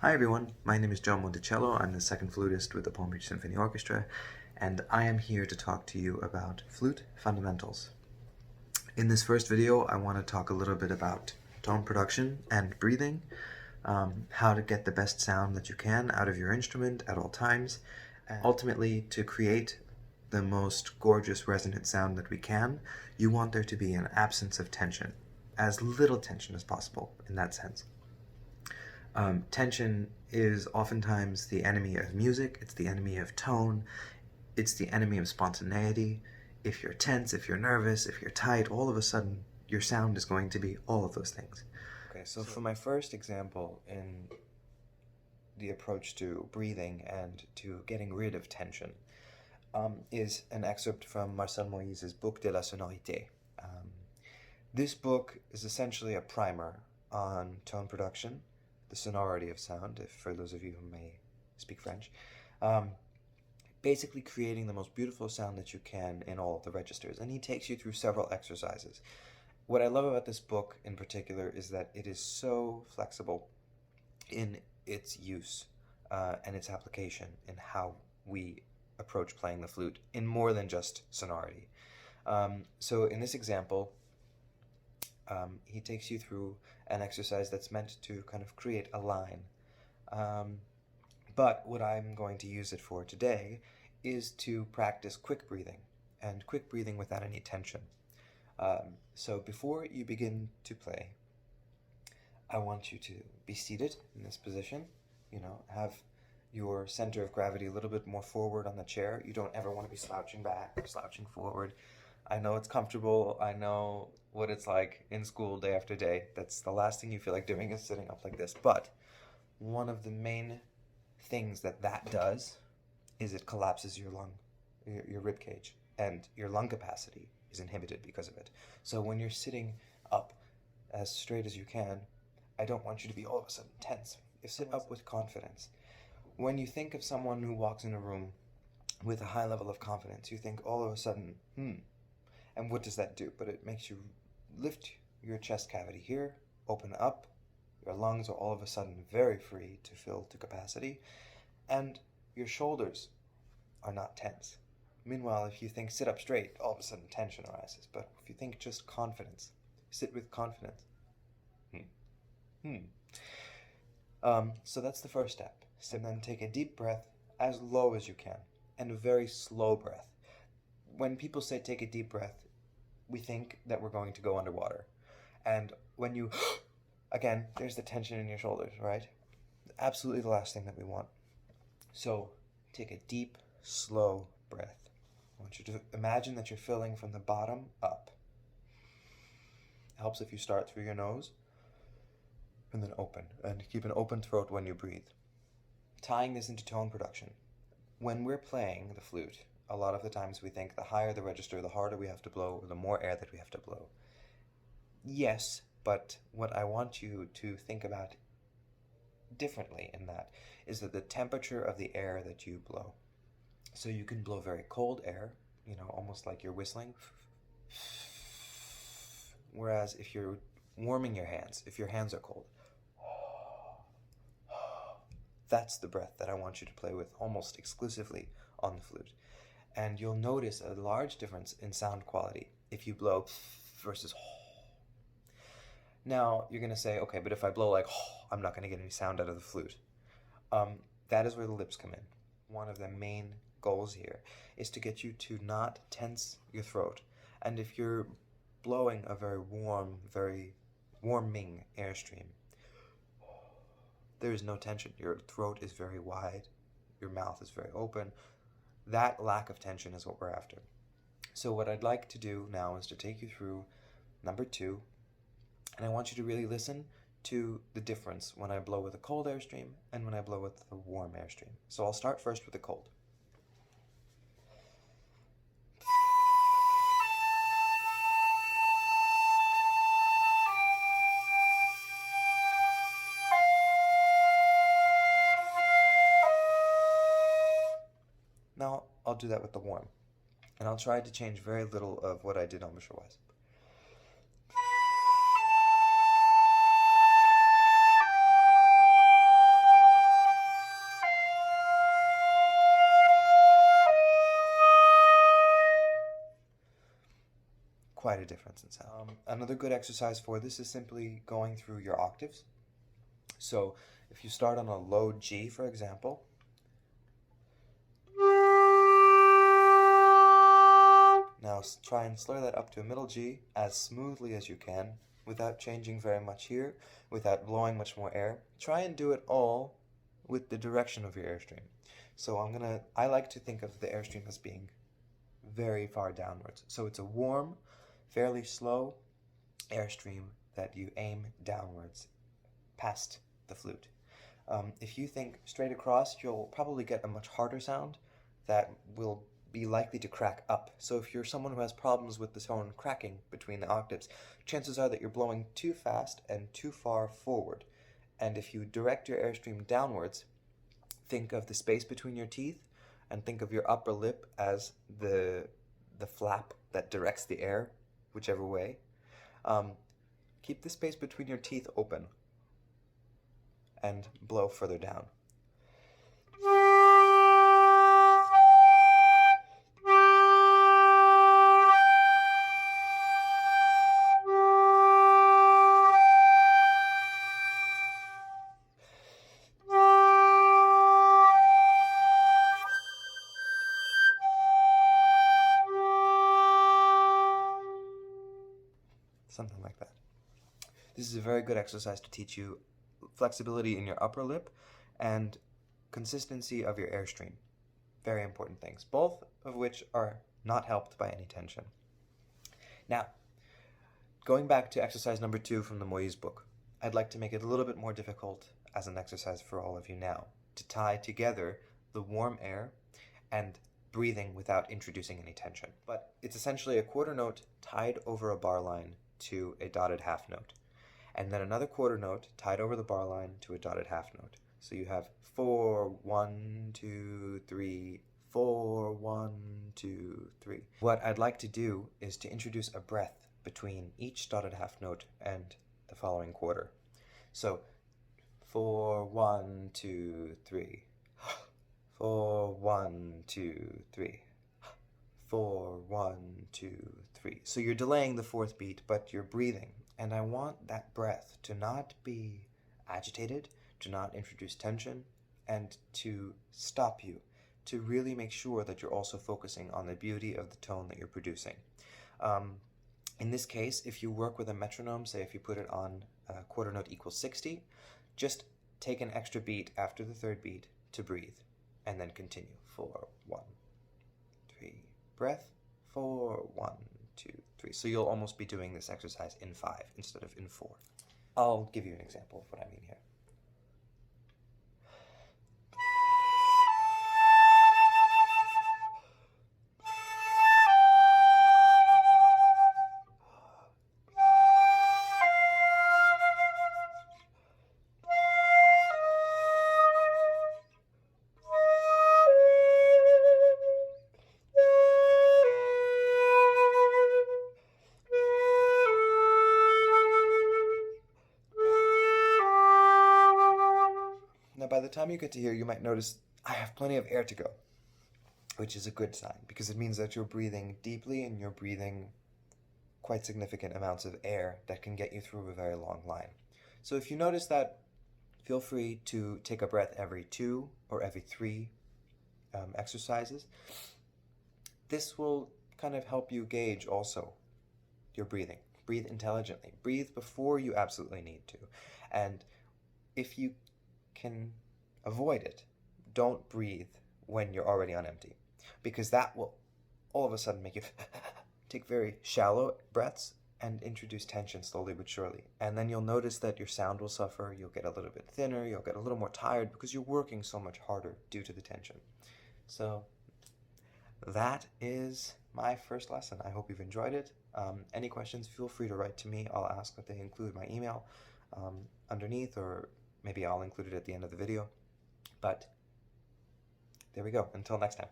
Hi everyone, my name is Joseph Monticello. I'm the second flutist with the Beach Symphony Orchestra, and I am here to talk to you about flute fundamentals. In this first video, I want to talk a little bit about tone production and breathing, how to get the best sound that you can out of your instrument at all times, and ultimately to create the most gorgeous resonant sound that we can. You want there to be an absence of tension, as little tension as possible in that sense. Tension is oftentimes the enemy of music, it's the enemy of tone, it's the enemy of spontaneity. If you're tense, if you're nervous, if you're tight, all of a sudden your sound is going to be all of those things. Okay, so for my first example in the approach to breathing and to getting rid of tension is an excerpt from Marcel Moïse's book de la sonorité. This book is essentially a primer on tone production, the sonority of sound, if for those of you who may speak French, basically creating the most beautiful sound that you can in all of the registers. And he takes you through several exercises. What I love about this book in particular is that it is so flexible in its use and its application in how we approach playing the flute in more than just sonority. So in this example, he takes you through an exercise that's meant to kind of create a line. But what I'm going to use it for today is to practice quick breathing, and quick breathing without any tension. So before you begin to play, I want you to be seated in this position, have your center of gravity a little bit more forward on the chair. You don't ever want to be slouching back or slouching forward. I know it's comfortable. I know what it's like in school day after day. That's the last thing you feel like doing is sitting up like this. But one of the main things that does is it collapses your rib cage, and your lung capacity is inhibited because of it. So when you're sitting up as straight as you can, I don't want you to be all of a sudden tense. You sit up with confidence. When you think of someone who walks in a room with a high level of confidence, you think all of a sudden, and what does that do? But it makes you lift your chest cavity here, open up. Your lungs are all of a sudden very free to fill to capacity, and your shoulders are not tense. Meanwhile, if you think sit up straight, all of a sudden tension arises. But if you think just confidence, sit with confidence. So that's the first step. And then take a deep breath as low as you can, and a very slow breath. When people say take a deep breath, we think that we're going to go underwater. And when you, again, there's the tension in your shoulders, right? Absolutely the last thing that we want. So take a deep, slow breath. I want you to imagine that you're filling from the bottom up. It helps if you start through your nose and then open. And keep an open throat when you breathe. Tying this into tone production. When we're playing the flute, a lot of the times we think the higher the register, the harder we have to blow, or the more air that we have to blow. Yes, but what I want you to think about differently in that is that the temperature of the air that you blow. So you can blow very cold air, almost like you're whistling. Whereas if you're warming your hands, if your hands are cold, that's the breath that I want you to play with almost exclusively on the flute. And you'll notice a large difference in sound quality if you blow versus. Now, you're going to say, okay, but if I blow like, I'm not going to get any sound out of the flute. That is where the lips come in. One of the main goals here is to get you to not tense your throat. And if you're blowing a very warm, very warming airstream, there is no tension. Your throat is very wide. Your mouth is very open. That lack of tension is what we're after. So what I'd like to do now is to take you through number 2, and I want you to really listen to the difference when I blow with a cold airstream and when I blow with a warm airstream. So I'll start first with the cold. Now I'll do that with the warm, and I'll try to change very little of what I did on Embouchure-wise. quite a difference in sound. Another good exercise for this is simply going through your octaves. So if you start on a low G, for example, now try and slur that up to a middle G as smoothly as you can, without changing very much here, without blowing much more air. Try and do it all with the direction of your airstream. So I like to think of the airstream as being very far downwards. So it's a warm, fairly slow airstream that you aim downwards past the flute. If you think straight across, you'll probably get a much harder sound that will be likely to crack up. So if you're someone who has problems with the tone cracking between the octaves, chances are that you're blowing too fast and too far forward. And if you direct your airstream downwards, think of the space between your teeth and think of your upper lip as the flap that directs the air whichever way. Keep the space between your teeth open and blow further down. Something like that. This is a very good exercise to teach you flexibility in your upper lip and consistency of your airstream. Very important things, both of which are not helped by any tension. Now, going back to exercise number 2 from the Moïse book, I'd like to make it a little bit more difficult as an exercise for all of you now, to tie together the warm air and breathing without introducing any tension. But it's essentially a quarter note tied over a bar line to a dotted half note, and then another quarter note tied over the bar line to a dotted half note. So you have 4, 1, 2, 3, 4, 1, 2, 3. What I'd like to do is to introduce a breath between each dotted half note and the following quarter. So 4, 1, 2, 3. 4, 1, 2, 3. 4, 1, 2, 3. So you're delaying the fourth beat, but you're breathing. And I want that breath to not be agitated, to not introduce tension, and to stop you, to really make sure that you're also focusing on the beauty of the tone that you're producing. In this case, if you work with a metronome, say if you put it on quarter note equals 60, just take an extra beat after the third beat to breathe, and then continue. 4, 1, 3. Breath. 4, 1, 2, 3. So you'll almost be doing this exercise in 5 instead of in 4. I'll give you an example of what I mean here. Now, by the time you get to here, you might notice I have plenty of air to go, which is a good sign because it means that you're breathing deeply and you're breathing quite significant amounts of air that can get you through a very long line. So if you notice that, feel free to take a breath every 2 or every 3 exercises. This will kind of help you gauge also your breathing. Breathe intelligently. Breathe before you absolutely need to. And if you can avoid it, don't breathe when you're already on empty, because that will all of a sudden make you take very shallow breaths and introduce tension slowly but surely. And then you'll notice that your sound will suffer, you'll get a little bit thinner, you'll get a little more tired because you're working so much harder due to the tension. So that is my first lesson. I hope you've enjoyed it. Any questions, feel free to write to me. I'll ask that they include my email underneath, or maybe I'll include it at the end of the video. But there we go. Until next time.